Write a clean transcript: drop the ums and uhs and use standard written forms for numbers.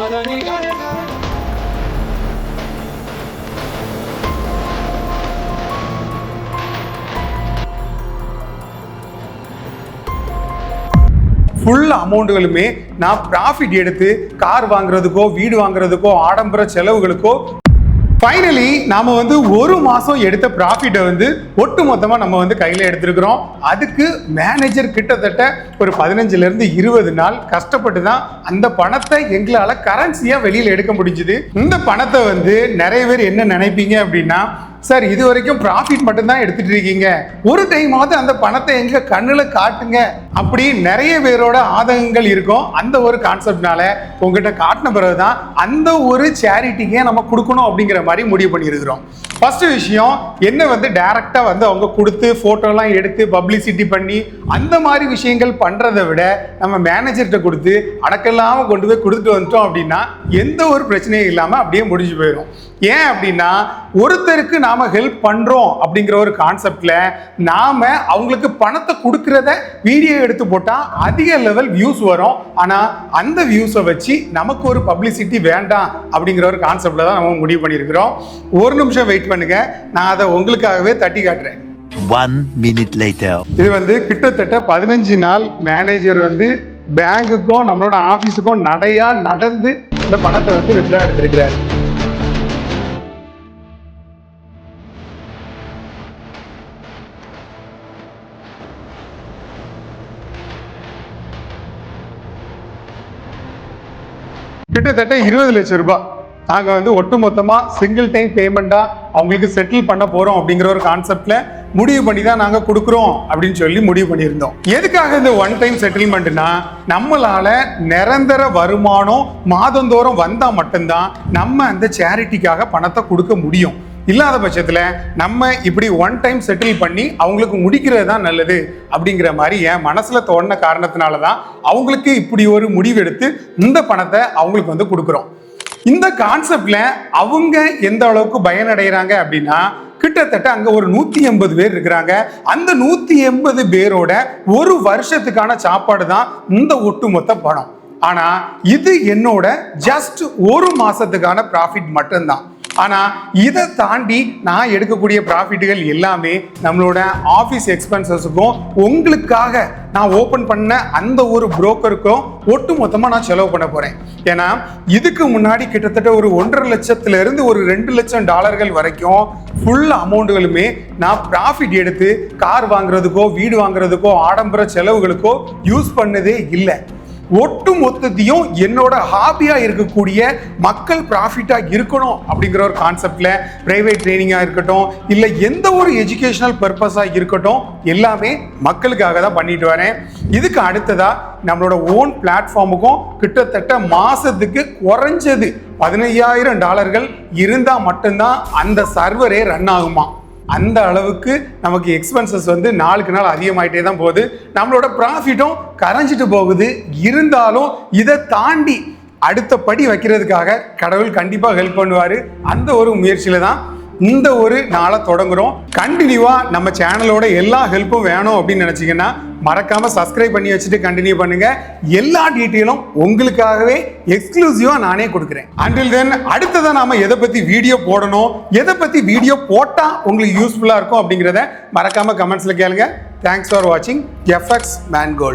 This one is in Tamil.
ஃபுல் அமௌண்ட்டுகளுமே நான் ப்ராஃபிட் எடுத்து கார் வாங்குறதுக்கோ வீடு வாங்குறதுக்கோ ஆடம்பர செலவுகளுக்கோ ஃபைனலி நாம ஒரு மாசம் எடுத்த ப்ராஃபிட்டை ஒட்டு மொத்தமா நம்ம கையில எடுத்திருக்கிறோம். அதுக்கு மேனேஜர் கிட்டத்தட்ட ஒரு 15 இருந்து 20 நாள் கஷ்டப்பட்டு தான் அந்த பணத்தை எங்களால கரன்சியா வெளியில எடுக்க முடிஞ்சுது. இந்த பணத்தை நிறைய பேர் என்ன நினைப்பீங்க அப்படின்னா, சார் இது வரைக்கும் ப்ராஃபிட் மட்டும்தான் எடுத்துட்டு இருக்கீங்க, ஒரு டைமாவது அந்த பணத்தை எங்க கண்ணுல காட்டுங்க அப்படி நிறைய பேரோட ஆதங்கங்கள் இருக்கும். அந்த ஒரு கான்செப்ட்னால உங்ககிட்ட காட்டின பிறகுதான் அந்த ஒரு சேரிட்டிக்கே நம்ம கொடுக்கணும் அப்படிங்கிற மாதிரி முடிவு பண்ணியிருக்கிறோம். ஃபர்ஸ்ட் விஷயம் என்ன டைரக்டா அவங்க கொடுத்து போட்டோலாம் எடுத்து பப்ளிசிட்டி பண்ணி அந்த மாதிரி விஷயங்கள் பண்றதை விட நம்ம மேனேஜர்கிட்ட கொடுத்து அடக்கெல்லாம கொண்டு போய் கொடுத்துட்டு வந்துட்டோம் அப்படின்னா எந்த ஒரு பிரச்சனையும் இல்லாம அப்படியே முடிஞ்சு போயிடும். ஏன் அப்படின்னா ஒருத்தருக்கு நாம ஹெல்ப் பண்றோம் அப்படிங்கிற ஒரு கான்செப்ட்ல நாம அவங்களுக்கு பணத்தை கொடுக்கறத வீடியோ எடுத்து போட்டா அதிக லெவல் வியூஸ் வரும். ஆனா அந்த வியூஸை வச்சு நமக்கு ஒரு பப்ளிசிட்டி வேண்டாம் அப்படிங்கிற ஒரு கான்செப்ட்ல தான் நம்ம முடிவு பண்ணியிருக்கிறோம். ஒரு நிமிஷம் வெயிட் பண்ணுங்க, நான் அதை உங்களுக்காகவே தட்டி காட்டுறேன். 1 minute later. இது கிட்டத்தட்ட 15 நாள் மேனேஜர் பேங்குக்கும் நம்மளோட ஆபீஸுக்கும் நடையா நடந்து இந்த பணத்தை வித்ட்ரா எடுத்திருக்கிறார். கிட்டத்தட்ட 20 லட்சம் ரூபாய் நாங்கள் ஒட்டுமொத்தமா சிங்கிள் டைம் பேமெண்டா அவங்களுக்கு செட்டில் பண்ண போறோம் அப்படிங்கிற ஒரு கான்செப்ட்ல முடிவு பண்ணி தான் நாங்கள் கொடுக்குறோம் அப்படின்னு சொல்லி முடிவு பண்ணியிருந்தோம். எதுக்காக இந்த ஒன் டைம் செட்டில்மெண்ட்னா, நம்மளால நிரந்தர வருமானம் மாதந்தோறும் வந்தா மட்டும்தான் நம்ம அந்த சேரிட்டிக்காக பணத்தை கொடுக்க முடியும். இல்லாத பட்சத்தில் நம்ம இப்படி ஒன் டைம் செட்டில் பண்ணி அவங்களுக்கு முடிக்கிறது தான் நல்லது அப்படிங்கிற மாதிரி என் மனசுல தோணுன காரணத்தினால தான் அவங்களுக்கு இப்படி ஒரு முடிவெடுத்து இந்த பணத்தை அவங்களுக்கு கொடுக்குறோம். இந்த கான்செப்ட்ல அவங்க எந்த அளவுக்கு பயனடைகிறாங்க அப்படின்னா, கிட்டத்தட்ட அங்க ஒரு 180 பேர் இருக்கிறாங்க. அந்த 180 பேரோட ஒரு வருஷத்துக்கான சாப்பாடு தான் இந்த ஒட்டுமொத்த பணம். ஆனா இது என்னோட ஜஸ்ட் ஒரு மாசத்துக்கான ப்ராஃபிட் மட்டும்தான். ஆனா இதை தாண்டி நான் எடுக்கக்கூடிய ப்ராஃபிட்டுகள் எல்லாமே நம்மளோட ஆஃபீஸ் எக்ஸ்பென்சஸுக்கும் உங்களுக்காக நான் ஓப்பன் பண்ண அந்த ஒரு புரோக்கருக்கும் ஒட்டு மொத்தமாக நான் செலவு பண்ண போறேன். ஏன்னா இதுக்கு முன்னாடி கிட்டத்தட்ட ஒரு 1.5 லட்சத்துல இருந்து ஒரு 2 லட்சம் டாலர்கள் வரைக்கும் ஃபுல் அமௌண்ட்டுகளுமே நான் ப்ராஃபிட் எடுத்து கார் வாங்குறதுக்கோ வீடு வாங்குறதுக்கோ ஆடம்பர செலவுகளுக்கோ யூஸ் பண்ணதே இல்லை. ஒட்டு மொத்தத்தையும் என்னோட ஹாபியா இருக்கக்கூடிய மக்கள் ப்ராஃபிட்டா இருக்கணும் அப்படிங்கிற ஒரு கான்செப்ட்ல பிரைவேட் ட்ரைனிங்கா இருக்கட்டும், இல்ல எந்த ஒரு எஜுகேஷனல் பர்பஸா இருக்கட்டும், எல்லாமே மக்களுக்காக தான் பண்ணிட்டு வரேன். இதுக்கு அடுத்ததா நம்மளோட ஓன் பிளாட்ஃபார்முக்கும் கிட்டத்தட்ட மாசத்துக்கு குறைஞ்சது $15,000 இருந்தா மட்டும்தான் அந்த சர்வரே ரன் ஆகுமா. அந்த அளவுக்கு நமக்கு எக்ஸ்பென்சஸ் நாளுக்கு நாள் அதிகமாயிட்டே தான் போகுது. நம்மளோட ப்ராஃபிட்டும் கரைஞ்சிட்டு போகுது. இருந்தாலும் இதை தாண்டி அடுத்த படி வைக்கிறதுக்காக கடவுள் கண்டிப்பாக ஹெல்ப் பண்ணுவார். அந்த ஒரு முயற்சியில தான் இந்த ஒரு நாளை தொடங்குறோம். கண்டினியூவா நம்ம சேனலோட எல்லா ஹெல்ப்பும் வேணும் அப்படின்னு நினைச்சீங்கன்னா மறக்காம சப்ஸ்கிரைப் பண்ணி வச்சுட்டு கண்டினியூ பண்ணுங்க. எல்லா டீட்டெயிலும் உங்களுக்காகவே எக்ஸ்க்ளூசிவா நானே கொடுக்குறேன். அண்டில் தென் அடுத்ததான் நாம எதை பத்தி வீடியோ போடணும், எதை பத்தி வீடியோ போட்டா உங்களுக்கு யூஸ்ஃபுல்லா இருக்கும் அப்படிங்கிறத மறக்காம கமெண்ட்ஸ்ல கேளுங்க. தேங்க்ஸ் ஃபார் வாட்சிங் FX Man Gold.